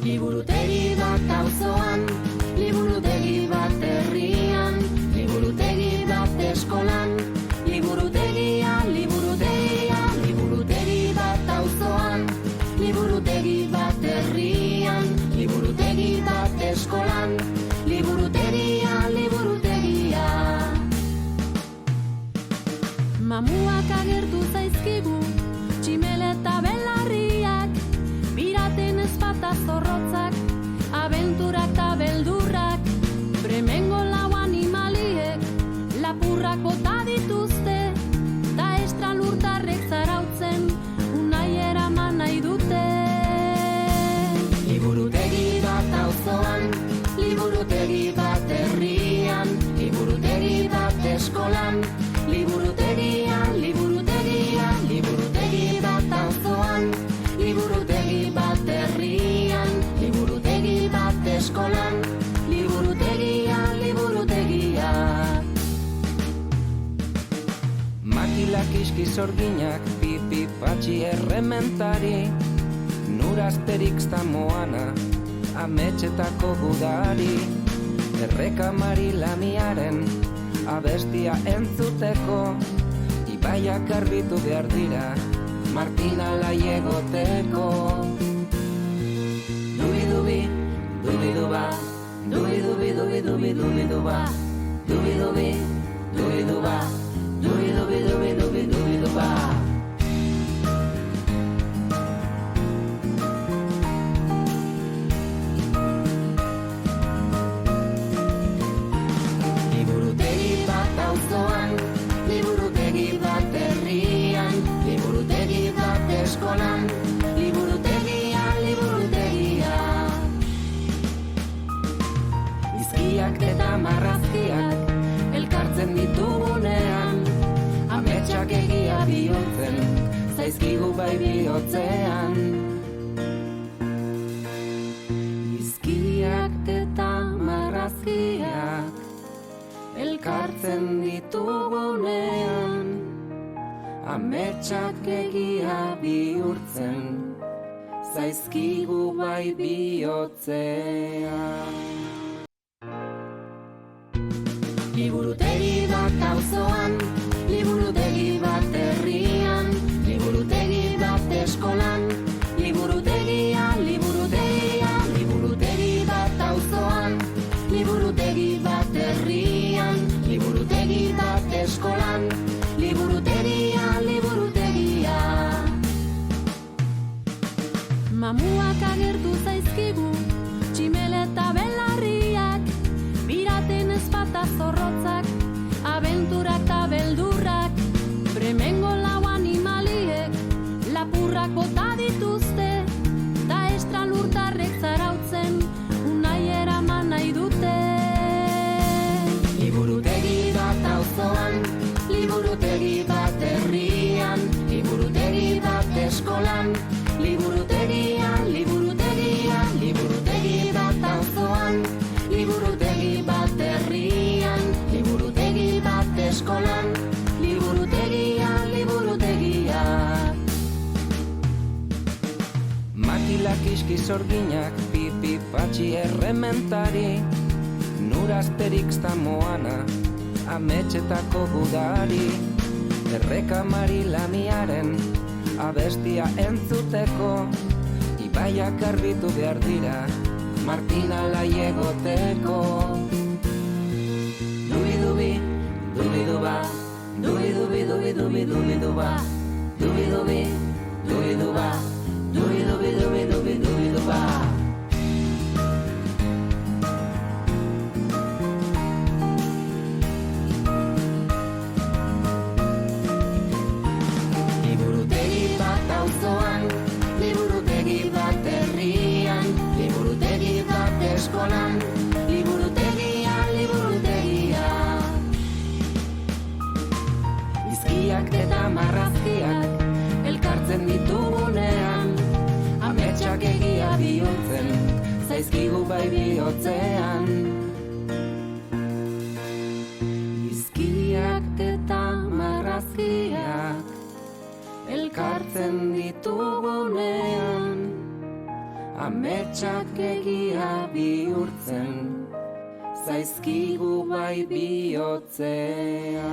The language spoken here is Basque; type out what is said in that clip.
Liburutegi bat auzoan, liburutegi bat herrian, liburutegi bat eskolan, liburutegia, liburutegia, liburutegi bat auzoan, liburutegi bat herrian, liburutegi bat eskolan, liburutegia, liburutegia. Mamuak agertu zaizkigu, tximele eta belarriak, piraten ezpata zorrotzak, abenturak eta beldurrak, bremengo lau animaliek, lapurrak bota dituzte, ta estralurtarrek zarautzen, unai eraman nahi dute. Liburutegi bat auzoan, liburutegi bat herrian, liburutegi bat eskolan, liburutegia, liburutegia, liburutegi bat auzoan, liburutegi bat herrian, liburutegi bat eskolan, liburutegia, liburutegia. Makilak iski sorginak, pipi patxi errementari, nurazterik Moana, ametxetako gudari, erreka Marilamiaren abestia entzuteko, ibaiak garbitu behar dira, Martina laiegoteko. Dubi-dubi, dubi-duba, dubi-dubi, dubi-dubi, dubi-duba, dubi-dubi, dubi-duba, dubi-dubi, dubi-dubi, dubi-duba. Liburutegi bat auzoan, liburutegi bat herrian, liburutegi bat eskolan, liburutegia, liburutegia. Izkiak eta marrazkiak elkartzen ditugunean, ametsak egia bihurtzen, zaizkigu bai bihotzean. Izkiak eta marrazkiak elkartzen ditugunean, ametsak egia bihurtzen, zaizkigu bai bihotzean. Liburutegi bat auzoan, liburutegi bat herrian, liburutegi bat eskolan, liburutegia, liburutegia, liburutegi bat auzoan, liburutegi bat herrian, liburutegi bat eskolan, liburutegia, liburutegia. Mamuak agertu zaizkigu, tximele eta belarriak, piraten ezpata zorrotzak, abenturak eta beldurrak, bremengo lau animaliek, lapurrak bota dituzte, ta estralurtarrek zarautzen, unai eraman nahi dute. Liburutegi bat auzoan, liburutegi bat herrian, liburutegi bat eskolan, liburutegia, liburutegia, liburutegi bat auzoan, liburutegi bat herrian, liburutegi bat eskolan, liburutegia, liburutegia. Makilak iski sorginak, pipi patxi errementari, nurazterik Moana, ametxetako gudari, erreka Marilamiaren abestia entzuteko, ibaiak garbitu behar dira, Martina laiegoteko. Dubi-dubi, dubi-duba, dubi-dubi, dubi-dubi, dubi-duba, dubi-dubi, dubi-duba, dubi-dubi, dubi-dubi, dubi-duba. Liburutegi bat auzoan, liburutegi bat herrian, liburutegi bat eskolan, liburutegia, liburutegia. Izkiak eta marrazkiak elkartzen ditugunean, ametsak egia bihurtzen, zaizkigu bai bihotzean. Izkiak eta marrazkiak elkartzen ditugunean, ametsak egia bihurtzen, zaizkigu bai bihotzean.